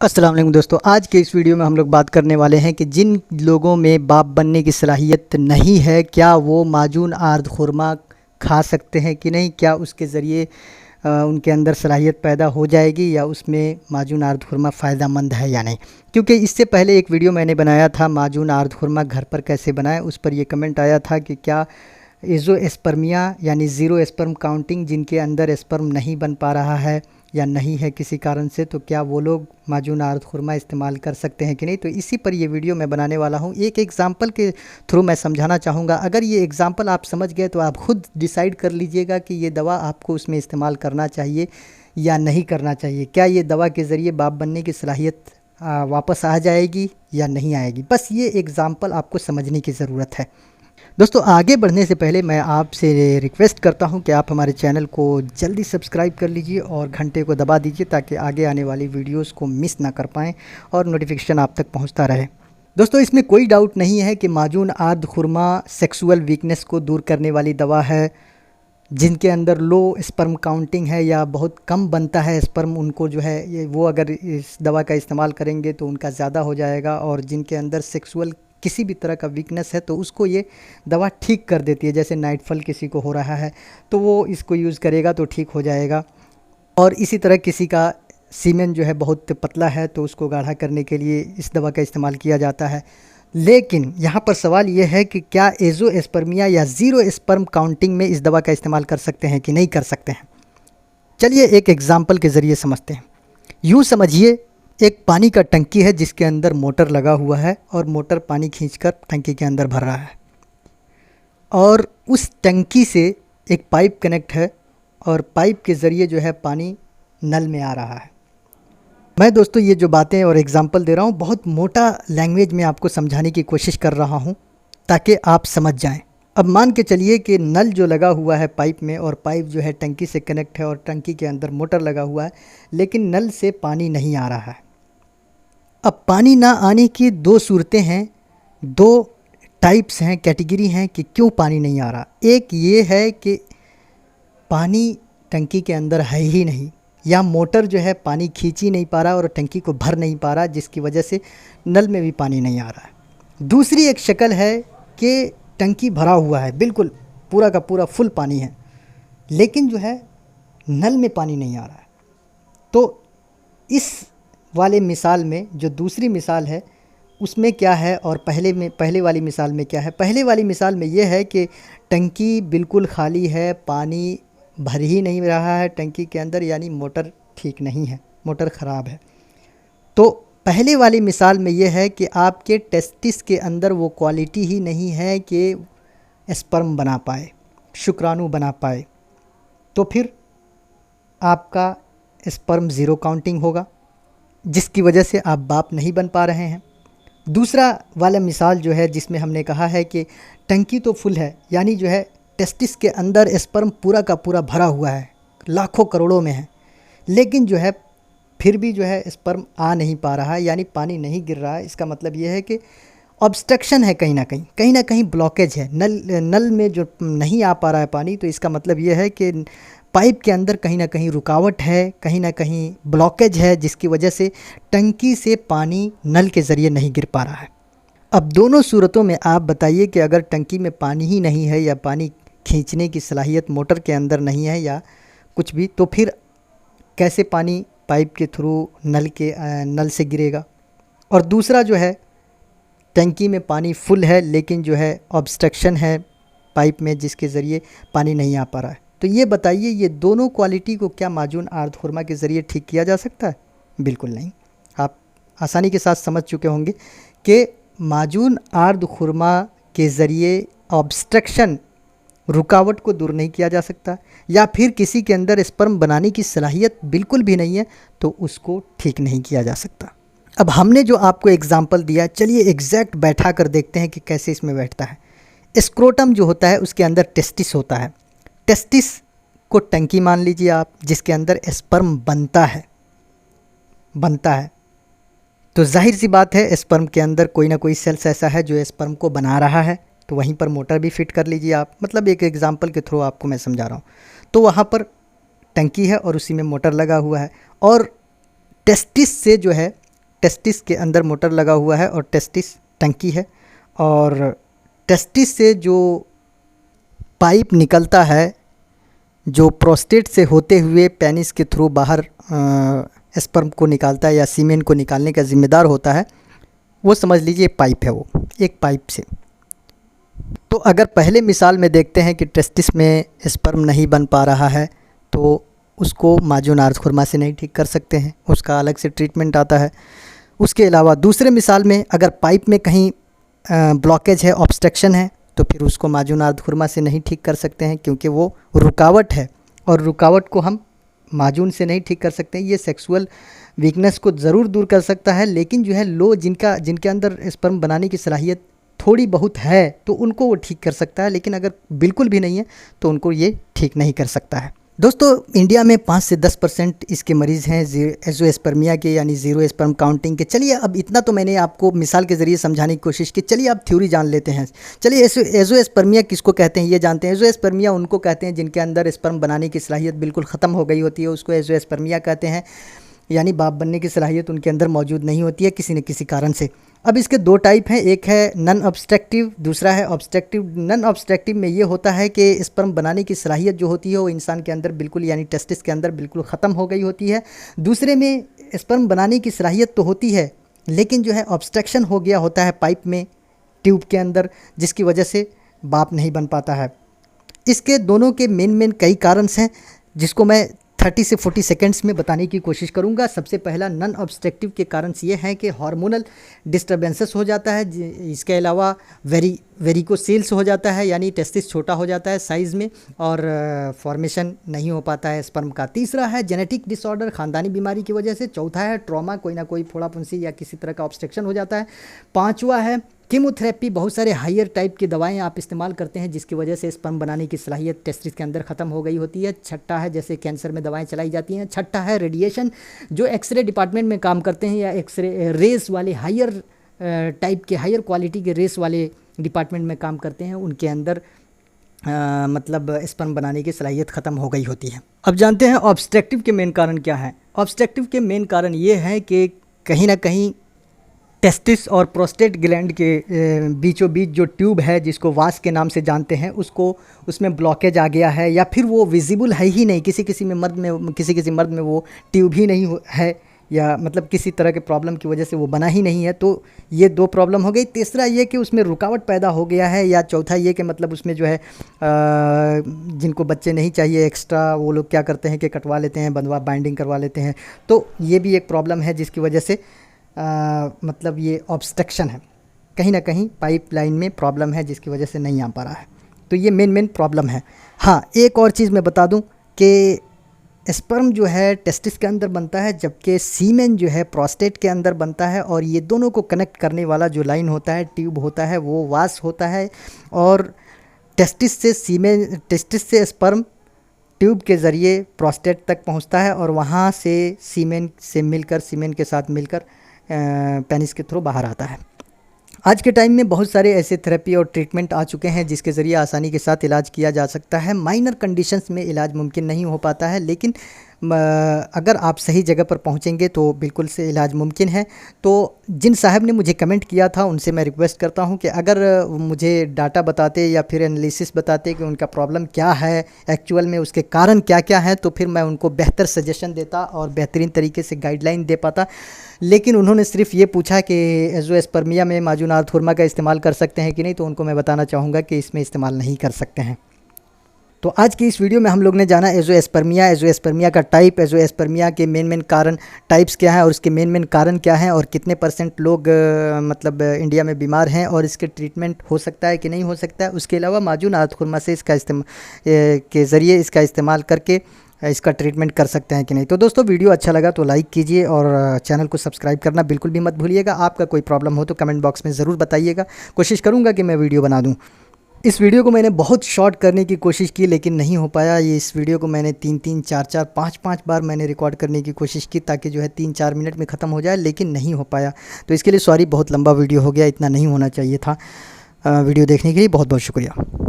अस्सलाम वालेकुम दोस्तों, आज के इस वीडियो में हम लोग बात करने वाले हैं कि जिन लोगों में बाप बनने की सलाहियत नहीं है, क्या वो माजून आर्द खुरमा खा सकते हैं कि नहीं। क्या उसके ज़रिए उनके अंदर सलाहियत पैदा हो जाएगी या उसमें माजून आर्द खुरमा फ़ायदेमंद है या नहीं। क्योंकि इससे पहले एक वीडियो मैंने बनाया था माजून आर्द खुरमा घर पर कैसे बनाएं, उस पर ये कमेंट आया था कि क्या एज़ोस्पर्मिया यानी ज़ीरो स्पर्म काउंटिंग जिनके अंदर स्पर्म नहीं बन पा रहा है या नहीं है किसी कारण से, तो क्या वो लोग माजून आर्द खुरमा इस्तेमाल कर सकते हैं कि नहीं। तो इसी पर ये वीडियो मैं बनाने वाला हूँ। एक एग्ज़ाम्पल के थ्रू मैं समझाना चाहूँगा। अगर ये एग्ज़ाम्पल आप समझ गए तो आप खुद डिसाइड कर लीजिएगा कि ये दवा आपको उसमें इस्तेमाल करना चाहिए या नहीं करना चाहिए। क्या ये दवा के ज़रिए बाप बनने की सलाहियत वापस आ जाएगी या नहीं आएगी। बस ये एग्ज़ाम्पल आपको समझने की ज़रूरत है। दोस्तों, आगे बढ़ने से पहले मैं आपसे रिक्वेस्ट करता हूं कि आप हमारे चैनल को जल्दी सब्सक्राइब कर लीजिए और घंटे को दबा दीजिए ताकि आगे आने वाली वीडियोस को मिस ना कर पाएँ और नोटिफिकेशन आप तक पहुंचता रहे। दोस्तों, इसमें कोई डाउट नहीं है कि माजून आर्द खुरमा सेक्सुअल वीकनेस को दूर करने वाली दवा है। जिनके अंदर लो स्पर्म काउंटिंग है या बहुत कम बनता है स्पर्म, उनको जो है ये वो अगर इस दवा का इस्तेमाल करेंगे तो उनका ज़्यादा हो जाएगा। और जिनके अंदर सेक्सुअल किसी भी तरह का वीकनेस है तो उसको ये दवा ठीक कर देती है। जैसे नाइटफॉल किसी को हो रहा है तो वो इसको यूज़ करेगा तो ठीक हो जाएगा। और इसी तरह किसी का सीमेन जो है बहुत पतला है तो उसको गाढ़ा करने के लिए इस दवा का इस्तेमाल किया जाता है। लेकिन यहाँ पर सवाल ये है कि क्या एज़ोस्पर्मिया या ज़ीरो स्पर्म काउंटिंग में इस दवा का इस्तेमाल कर सकते हैं कि नहीं कर सकते हैं। चलिए एक एग्ज़ाम्पल के ज़रिए समझते हैं। यूँ समझिए, एक पानी का टंकी है जिसके अंदर मोटर लगा हुआ है और मोटर पानी खींचकर टंकी के अंदर भर रहा है और उस टंकी से एक पाइप कनेक्ट है और पाइप के ज़रिए जो है पानी नल में आ रहा है। मैं दोस्तों ये जो बातें और एग्जांपल दे रहा हूँ बहुत मोटा लैंग्वेज में आपको समझाने की कोशिश कर रहा हूँ ताकि आप समझ जाएं। अब मान के चलिए कि नल जो लगा हुआ है पाइप में और पाइप जो है टंकी से कनेक्ट है और टंकी के अंदर मोटर लगा हुआ है, लेकिन नल से पानी नहीं आ रहा है। अब पानी ना आने की दो सूरतें हैं, दो टाइप्स हैं, कैटेगरी हैं कि क्यों पानी नहीं आ रहा। एक ये है कि पानी टंकी के अंदर है ही नहीं या मोटर जो है पानी खींच ही नहीं पा रहा और टंकी को भर नहीं पा रहा, जिसकी वजह से नल में भी पानी नहीं आ रहा है। दूसरी एक शक्ल है कि टंकी भरा हुआ है, बिल्कुल पूरा का पूरा फुल पानी है, लेकिन जो है नल में पानी नहीं आ रहा है। तो इस वाले मिसाल में जो दूसरी मिसाल है उसमें क्या है और पहले वाली मिसाल में क्या है। पहले वाली मिसाल में ये है कि टंकी बिल्कुल खाली है, पानी भर ही नहीं रहा है टंकी के अंदर, यानी मोटर ठीक नहीं है, मोटर ख़राब है। तो पहले वाली मिसाल में ये है कि आपके टेस्टिस के अंदर वो क्वालिटी ही नहीं है कि स्पर्म बना पाए, शुक्राणु बना पाए, तो फिर आपका स्पर्म ज़ीरो काउंटिंग होगा, जिसकी वजह से आप बाप नहीं बन पा रहे हैं। दूसरा वाला मिसाल जो है जिसमें हमने कहा है कि टंकी तो फुल है, यानी जो है टेस्टिस के अंदर स्पर्म पूरा का पूरा भरा हुआ है, लाखों करोड़ों में है, लेकिन जो है फिर भी जो है स्पर्म आ नहीं पा रहा है, यानी पानी नहीं गिर रहा है। इसका मतलब ये है कि ऑब्स्ट्रक्शन है, कहीं ना कहीं ब्लॉकेज है, नल में जो नहीं आ पा रहा है पानी। तो इसका मतलब ये है कि पाइप के अंदर कहीं ना कहीं रुकावट है, कहीं ना कहीं ब्लॉकेज है, जिसकी वजह से टंकी से पानी नल के ज़रिए नहीं गिर पा रहा है। अब दोनों सूरतों में आप बताइए कि अगर टंकी में पानी ही नहीं है या पानी खींचने की सलाहियत मोटर के अंदर नहीं है या कुछ भी, तो फिर कैसे पानी पाइप के थ्रू नल से गिरेगा। और दूसरा जो है टंकी में पानी फुल है लेकिन जो है ऑब्स्ट्रक्शन है पाइप में, जिसके ज़रिए पानी नहीं आ पा रहा है। तो ये बताइए, ये दोनों क्वालिटी को क्या माजून आर्द खुरमा के ज़रिए ठीक किया जा सकता है? बिल्कुल नहीं। आप आसानी के साथ समझ चुके होंगे कि माजून आर्द खुरमा के ज़रिए ऑब्स्ट्रक्शन, रुकावट को दूर नहीं किया जा सकता, या फिर किसी के अंदर स्पर्म बनाने की सलाहियत बिल्कुल भी नहीं है तो उसको ठीक नहीं किया जा सकता। अब हमने जो आपको एग्जाम्पल दिया, चलिए एग्जैक्ट बैठा कर देखते हैं कि कैसे इसमें बैठता है। स्क्रोटम जो होता है उसके अंदर टेस्टिस होता है। टेस्टिस को टंकी मान लीजिए आप, जिसके अंदर स्पर्म बनता है। तो जाहिर सी बात है स्पर्म के अंदर कोई ना कोई सेल्स ऐसा है जो स्पर्म को बना रहा है, तो वहीं पर मोटर भी फिट कर लीजिए आप। मतलब एक एग्जांपल के थ्रू आपको मैं समझा रहा हूँ। तो वहाँ पर टंकी है और उसी में मोटर लगा हुआ है और टेस्टिस से जो है टेस्टिस के अंदर मोटर लगा हुआ है और टेस्टिस टंकी है, और टेस्टिस से जो पाइप निकलता है जो प्रोस्टेट से होते हुए पेनिस के थ्रू बाहर स्पर्म को निकालता है या सीमेन को निकालने का ज़िम्मेदार होता है, वो समझ लीजिए पाइप है, वो एक पाइप से। तो अगर पहले मिसाल में देखते हैं कि टेस्टिस में स्पर्म नहीं बन पा रहा है तो उसको माजून आर्द्र खुरमा से नहीं ठीक कर सकते हैं, उसका अलग से ट्रीटमेंट आता है। उसके अलावा दूसरे मिसाल में अगर पाइप में कहीं ब्लॉकेज है, ऑब्स्ट्रक्शन है, तो फिर उसको माजून आर्द्र खुरमा से नहीं ठीक कर सकते हैं, क्योंकि वो रुकावट है और रुकावट को हम माजून से नहीं ठीक कर सकते हैं। ये सेक्सुअल वीकनेस को ज़रूर दूर कर सकता है, लेकिन जो है जिनके अंदर स्पर्म बनाने की सलाहियत थोड़ी बहुत है तो उनको वो ठीक कर सकता है, लेकिन अगर बिल्कुल भी नहीं है तो उनको ये ठीक नहीं कर सकता है। दोस्तों, इंडिया में 5 से 10% इसके मरीज़ हैं एज़ोस्पर्मिया के, यानी ज़ीरो स्पर्म काउंटिंग के। चलिए, अब इतना तो मैंने आपको मिसाल के ज़रिए समझाने की कोशिश की। चलिए अब थ्योरी जान लेते हैं। चलिए, एज़ोस्पर्मिया किसको कहते हैं ये जानते हैं। एज़ोस्पर्मिया उनको कहते हैं जिनके अंदर स्पर्म बनाने की सलाहियत बिल्कुल ख़त्म हो गई होती है, उसको एज़ोस्पर्मिया कहते हैं, यानी बाप बनने की सलाहियत उनके अंदर मौजूद नहीं होती है किसी न किसी कारण से। अब इसके दो टाइप हैं, एक है नॉन ऑब्स्ट्रक्टिव, दूसरा है ऑब्स्ट्रक्टिव। नॉन ऑब्स्ट्रक्टिव में ये होता है कि स्पर्म बनाने की सलाहियत जो होती है वो इंसान के अंदर बिल्कुल, यानी टेस्टिस के अंदर बिल्कुल ख़त्म हो गई होती है। दूसरे में स्पर्म बनाने की सलाहियत तो होती है, लेकिन जो है ऑब्स्ट्रक्शन हो गया होता है पाइप में, ट्यूब के अंदर, जिसकी वजह से बाप नहीं बन पाता है। इसके दोनों के मेन कई कारण हैं, जिसको मैं 30 से 40 सेकेंड्स में बताने की कोशिश करूंगा। सबसे पहला नॉन ऑब्स्ट्रक्टिव के कारण ये हैं कि हार्मोनल डिस्टर्बेंसेस हो जाता है। इसके अलावा वेरिकोसील्स हो जाता है, यानी टेस्टिस छोटा हो जाता है साइज़ में और फॉर्मेशन नहीं हो पाता है स्पर्म का। तीसरा है जेनेटिक डिसऑर्डर, ख़ानदानी बीमारी की वजह से। चौथा है ट्रॉमा, कोई ना कोई फोड़ा फुंसी या किसी तरह का ऑब्स्ट्रक्शन हो जाता है। पाँचवा है कीमोथेरेपी, बहुत सारे हायर टाइप की दवाएं आप इस्तेमाल करते हैं जिसकी वजह से स्पर्म बनाने की सलाहियत टेस्टिस के अंदर ख़त्म हो गई होती है। छठा है, जैसे कैंसर में दवाएं चलाई जाती हैं। छठा है रेडिएशन, जो एक्सरे डिपार्टमेंट में काम करते हैं या एक्सरे रेस वाले हायर टाइप के, हायर क्वालिटी के रेस वाले डिपार्टमेंट में काम करते हैं, उनके अंदर मतलब स्पर्म बनाने की सलाहियत ख़त्म हो गई होती है। अब जानते हैं ऑब्स्ट्रक्टिव के मेन कारण क्या है। ऑब्स्ट्रक्टिव के मेन कारण ये है कि कहीं ना कहीं टेस्टिस और प्रोस्टेट ग्लैंड के बीचों बीच जो ट्यूब है, जिसको वास के नाम से जानते हैं, उसमें ब्लॉकेज आ गया है, या फिर वो विजिबल है ही नहीं, किसी मर्द में वो ट्यूब ही नहीं है, या मतलब किसी तरह के प्रॉब्लम की वजह से वो बना ही नहीं है। तो ये दो प्रॉब्लम हो गई। तीसरा ये कि उसमें रुकावट पैदा हो गया है, या चौथा ये कि मतलब उसमें जो है जिनको बच्चे नहीं चाहिए एक्स्ट्रा, वो लोग क्या करते हैं कि कटवा लेते हैं, बाइंडिंग करवा लेते हैं। तो ये भी एक प्रॉब्लम है जिसकी वजह से मतलब ये ऑब्स्ट्रक्शन है, कहीं ना कहीं पाइपलाइन में प्रॉब्लम है जिसकी वजह से नहीं आ पा रहा है। तो ये मेन प्रॉब्लम है। हाँ, एक और चीज़ मैं बता दूं कि स्पर्म जो है टेस्टिस के अंदर बनता है, जबकि सीमेन जो है प्रोस्टेट के अंदर बनता है, और ये दोनों को कनेक्ट करने वाला जो लाइन होता है, ट्यूब होता है, वो वास होता है, और टेस्टिस से स्पर्म ट्यूब के ज़रिए प्रोस्टेट तक पहुंचता है, और वहाँ से सीमेन के साथ मिलकर पेनिस के थ्रू बाहर आता है। आज के टाइम में बहुत सारे ऐसे थेरेपी और ट्रीटमेंट आ चुके हैं जिसके ज़रिए आसानी के साथ इलाज किया जा सकता है। माइनर कंडीशंस में इलाज मुमकिन नहीं हो पाता है, लेकिन अगर आप सही जगह पर पहुंचेंगे तो बिल्कुल से इलाज मुमकिन है। तो जिन साहब ने मुझे कमेंट किया था उनसे मैं रिक्वेस्ट करता हूं कि अगर मुझे डाटा बताते या फिर एनालिसिस बताते कि उनका प्रॉब्लम क्या है, एक्चुअल में उसके कारण क्या क्या हैं, तो फिर मैं उनको बेहतर सजेशन देता और बेहतरीन तरीके से गाइडलाइन दे पाता। लेकिन उन्होंने सिर्फ ये पूछा कि एज़ोस्पर्मिया में माजून आर्द्र खुरमा का इस्तेमाल कर सकते हैं कि नहीं, तो उनको मैं बताना चाहूँगा कि इसमें इस्तेमाल नहीं कर सकते हैं। तो आज की इस वीडियो में हम लोग ने जाना एज़ोस्पर्मिया का टाइप, एज़ोस्पर्मिया के मेन कारण टाइप्स क्या हैं और उसके मेन कारण क्या हैं, और कितने % लोग मतलब इंडिया में बीमार हैं और इसके ट्रीटमेंट हो सकता है कि नहीं हो सकता है। उसके अलावा माजून आर्द्र खुरमा से इसका के ज़रिए इसका इस्तेमाल करके इसका ट्रीटमेंट कर सकते हैं कि नहीं। तो दोस्तों, वीडियो अच्छा लगा तो लाइक कीजिए और चैनल को सब्सक्राइब करना बिल्कुल भी मत भूलिएगा। आपका कोई प्रॉब्लम हो तो कमेंट बॉक्स में ज़रूर बताइएगा, कोशिश करूँगा कि मैं वीडियो बना दूँ। इस वीडियो को मैंने बहुत शॉर्ट करने की कोशिश की लेकिन नहीं हो पाया। इस वीडियो को मैंने 3-3, 4-4, 5-5 बार मैंने रिकॉर्ड करने की कोशिश की ताकि जो है 3-4 मिनट में ख़त्म हो जाए, लेकिन नहीं हो पाया। तो इसके लिए सॉरी, बहुत लंबा वीडियो हो गया, इतना नहीं होना चाहिए था। वीडियो देखने के लिए बहुत बहुत शुक्रिया।